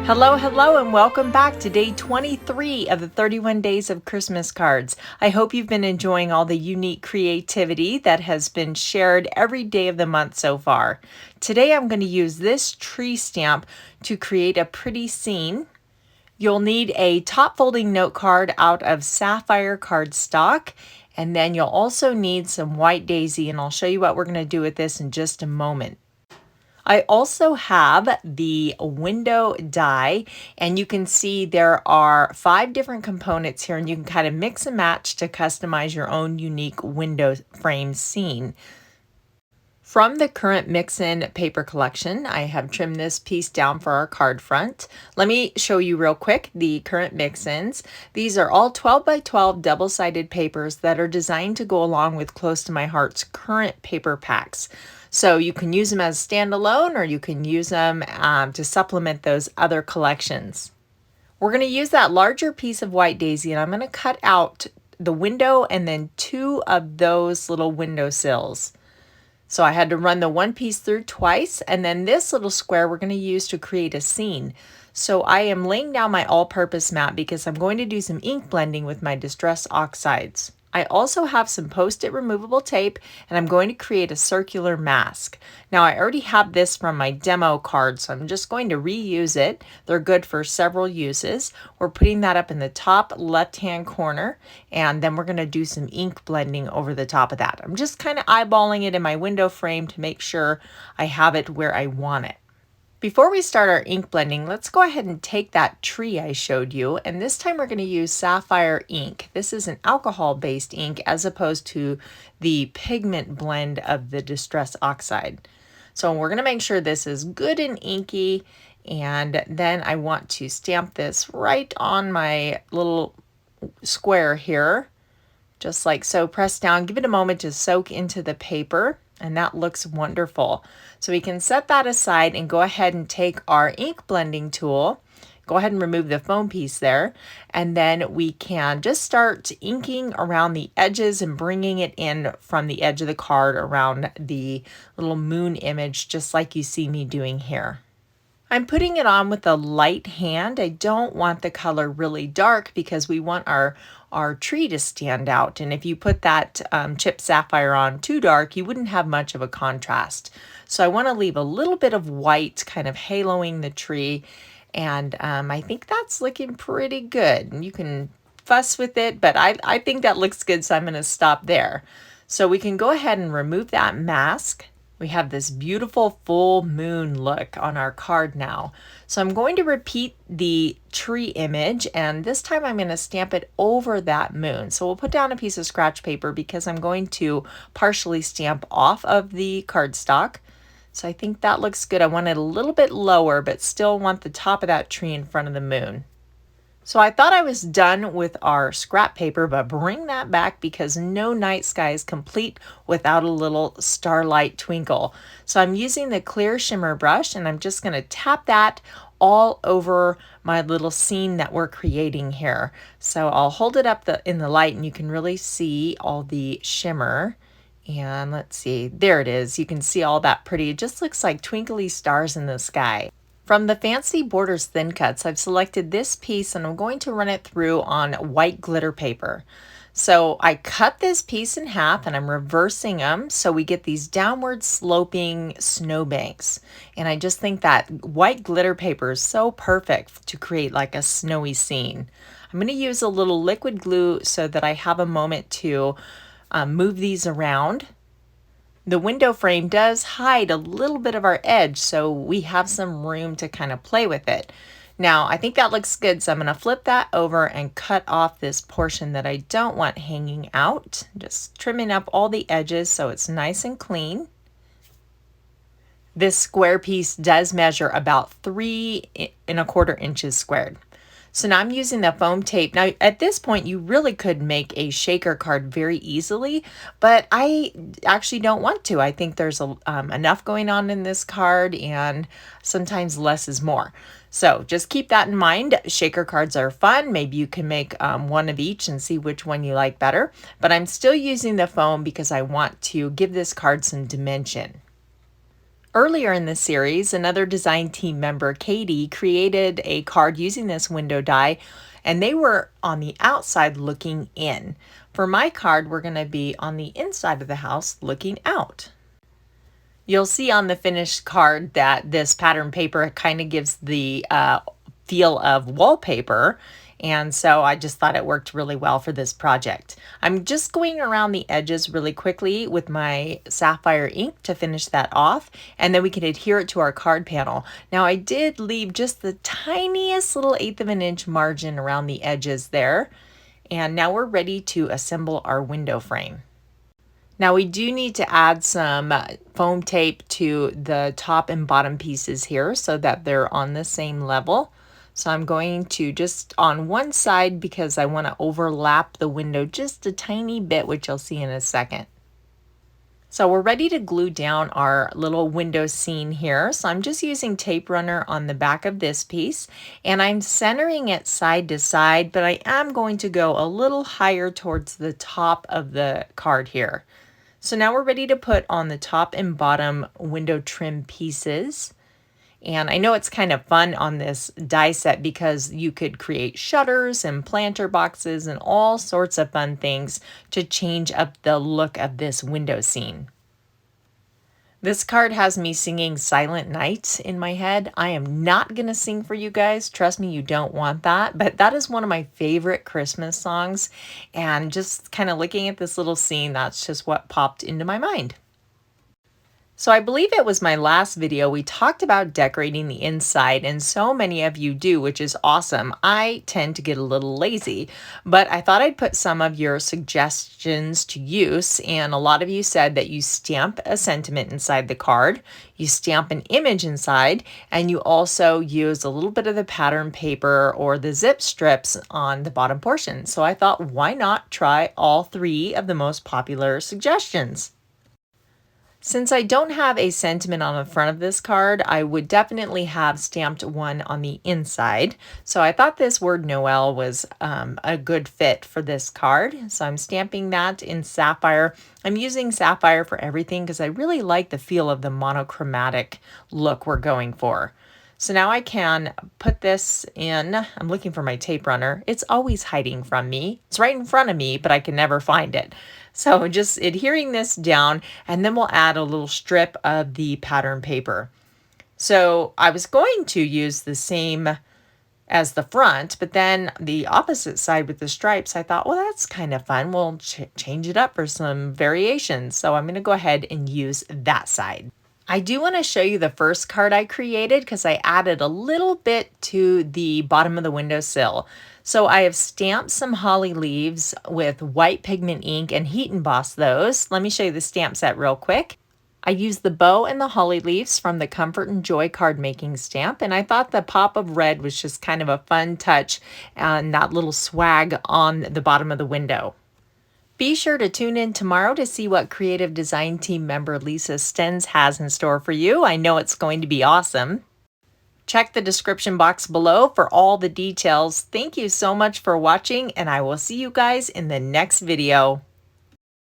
Hello, hello, and welcome back to day 23 of the 31 Days of Christmas Cards. I hope you've been enjoying all the unique creativity that has been shared every day of the month so far. Today I'm going to use this tree stamp to create a pretty scene. You'll need a top folding note card out of Sapphire Cardstock, and then you'll also need some white daisy, and I'll show you what we're going to do with this in just a moment. I also have the window die, and you can see there are 5 different components here, and you can kind of mix and match to customize your own unique window frame scene. From the current mix-in paper collection, I have trimmed this piece down for our card front. Let me show you real quick the current mix-ins. These are all 12 by 12 double-sided papers that are designed to go along with Close to My Heart's current paper packs. So you can use them as standalone, or you can use them to supplement those other collections. We're going to use that larger piece of white daisy, and I'm going to cut out the window and then 2 of those little window sills. So I had to run the one piece through twice, and then this little square we're going to use to create a scene. So I am laying down my all-purpose mat because I'm going to do some ink blending with my Distress Oxides. I also have some Post-it removable tape, and I'm going to create a circular mask. Now I already have this from my demo card, so I'm just going to reuse it. They're good for several uses. We're putting that up in the top left-hand corner, and then we're going to do some ink blending over the top of that. I'm just kind of eyeballing it in my window frame to make sure I have it where I want it. Before we start our ink blending, let's go ahead and take that tree I showed you, and this time we're going to use Sapphire ink. This is an alcohol-based ink as opposed to the pigment blend of the Distress Oxide. So we're going to make sure this is good and inky, and then I want to stamp this right on my little square here, just like so. Press down, give it a moment to soak into the paper, and that looks wonderful. So we can set that aside and go ahead and take our ink blending tool. Go ahead and remove the foam piece there, and then we can just start inking around the edges and bringing it in from the edge of the card around the little moon image, just like you see me doing here. I'm putting it on with a light hand. I don't want the color really dark because we want our tree to stand out. And if you put that chipped sapphire on too dark, you wouldn't have much of a contrast. So I want to leave a little bit of white kind of haloing the tree. And I think that's looking pretty good. And you can fuss with it, but I think that looks good, so I'm going to stop there. So we can go ahead and remove that mask. We have this beautiful full moon look on our card now. So I'm going to repeat the tree image, and this time I'm going to stamp it over that moon. So we'll put down a piece of scratch paper because I'm going to partially stamp off of the cardstock. So I think that looks good. I want it a little bit lower, but still want the top of that tree in front of the moon. So I thought I was done with our scrap paper, but bring that back because no night sky is complete without a little starlight twinkle. So I'm using the clear shimmer brush, and I'm just going to tap that all over my little scene that we're creating here. So I'll hold it up in the light, and you can really see all the shimmer. And let's see, there it is. You can see all that pretty. It just looks like twinkly stars in the sky. From the Fancy Borders Thin Cuts, I've selected this piece, and I'm going to run it through on white glitter paper. So I cut this piece in half, and I'm reversing them so we get these downward sloping snowbanks. And I just think that white glitter paper is so perfect to create like a snowy scene. I'm going to use a little liquid glue so that I have a moment to move these around. The window frame does hide a little bit of our edge, so we have some room to kind of play with it. Now, I think that looks good, so I'm going to flip that over and cut off this portion that I don't want hanging out. Just trimming up all the edges so it's nice and clean. This square piece does measure about 3¼ inches squared. So now I'm using the foam tape. Now at this point you really could make a shaker card very easily, but I actually don't want to. I think there's enough going on in this card, and sometimes less is more. So just keep that in mind. Shaker cards are fun. Maybe you can make one of each and see which one you like better. But I'm still using the foam because I want to give this card some dimension. Earlier in this series, another design team member, Katie, created a card using this window die, and they were on the outside looking in. For my card, we're going to be on the inside of the house looking out. You'll see on the finished card that this pattern paper kind of gives the feel of wallpaper, and so I just thought it worked really well for this project. I'm just going around the edges really quickly with my Sapphire ink to finish that off, and then we can adhere it to our card panel. Now I did leave just the tiniest little 1/8 of an inch margin around the edges there, and now we're ready to assemble our window frame. Now we do need to add some foam tape to the top and bottom pieces here so that they're on the same level. So I'm going to just on one side because I want to overlap the window just a tiny bit, which you'll see in a second. So we're ready to glue down our little window scene here. So I'm just using tape runner on the back of this piece, and I'm centering it side to side, but I am going to go a little higher towards the top of the card here. So now we're ready to put on the top and bottom window trim pieces. And I know it's kind of fun on this die set because you could create shutters and planter boxes and all sorts of fun things to change up the look of this window scene. This card has me singing Silent Night in my head. I am not going to sing for you guys. Trust me, you don't want that. But that is one of my favorite Christmas songs. And just kind of looking at this little scene, that's just what popped into my mind. So I believe it was my last video, we talked about decorating the inside, and so many of you do, which is awesome. I tend to get a little lazy, but I thought I'd put some of your suggestions to use, and a lot of you said that you stamp a sentiment inside the card, you stamp an image inside, and you also use a little bit of the pattern paper or the zip strips on the bottom portion. So I thought, why not try all 3 of the most popular suggestions? Since I don't have a sentiment on the front of this card, I would definitely have stamped one on the inside. So I thought this word Noel was a good fit for this card. So I'm stamping that in Sapphire. I'm using Sapphire for everything because I really like the feel of the monochromatic look we're going for. So now I can put this in. I'm looking for my tape runner. It's always hiding from me. It's right in front of me, but I can never find it. So just adhering this down, and then we'll add a little strip of the pattern paper. So I was going to use the same as the front, but then the opposite side with the stripes, I thought, well, that's kind of fun. We'll change it up for some variations. So I'm going to go ahead and use that side. I do want to show you the first card I created because I added a little bit to the bottom of the windowsill. So I have stamped some holly leaves with white pigment ink and heat embossed those. Let me show you the stamp set real quick. I used the bow and the holly leaves from the Comfort and Joy card making stamp, and I thought the pop of red was just kind of a fun touch and that little swag on the bottom of the window. Be sure to tune in tomorrow to see what creative design team member Lisa Stenz has in store for you. I know it's going to be awesome. Check the description box below for all the details. Thank you so much for watching, and I will see you guys in the next video.